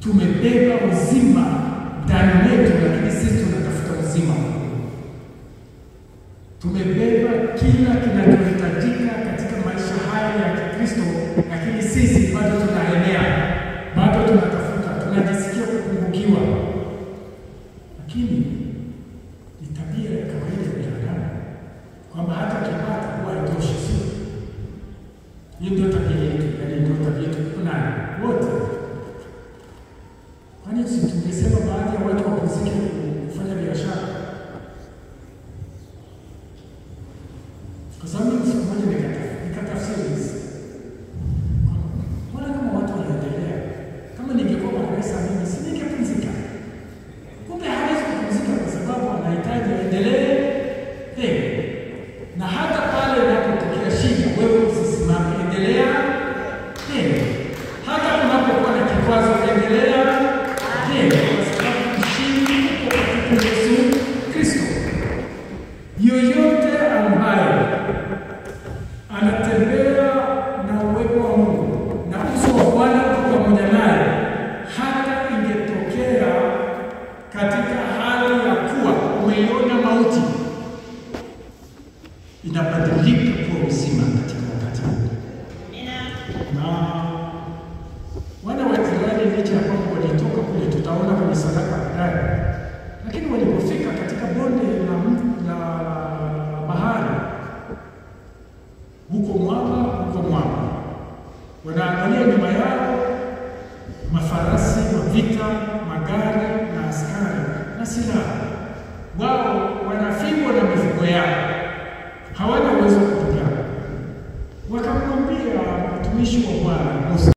tumebeba uzima ndani yetu, lakini sisi tunatafuta uzima. Tumebeba kila kinachohitajika katika maisha haya ya Kikristo, lakini sisi bado tunaenea, bado tunatafuta, tunajisikia kupungukiwa. Lakini ni tabia ya kawaida ya binadamu kwamba hata kipata huwa haitoshi. Hiyo ndio tabia yetu, yaani ndio tabia yetu kuna wote. Kwani si tungesema baadhi ya watu wapumzike kufanya biashara? Kwa sababu siku moja nikatafsiri hizi. Mbona kama watu wanaendelea? Kama ningekuwa makanisa mimi si ningepumzika. Kumbe hawezi kupumzika kwa sababu anahitaji aendelee. Na hata pale inapotokea shida, wewe usisimame, endelea. Hata unapokuwa na kikwazo, endelea. Kwa sababu ushindi uko katika Yesu Kristo. Yoyote ambaye anatembea na uwepo wa Mungu na uso wa Bwana pamoja naye, hata ingetokea katika hali ya kuwa umeiona mauti, inabadilika kuwa uzima katika wakati huu. Na wana wa Israeli licha ya kwamba walitoka kule, tutaona kwenye sadaka baadaye, lakini walipofika katika bonde la bahari, huko mwamba, wanaangalia nyuma yao mafarasi, mavita, magari na askari na silaha. Wao wanafingwa na mifugo yao, hawana uwezo wa kupigana. Wakamwambia mtumishi wa Bwana Musa,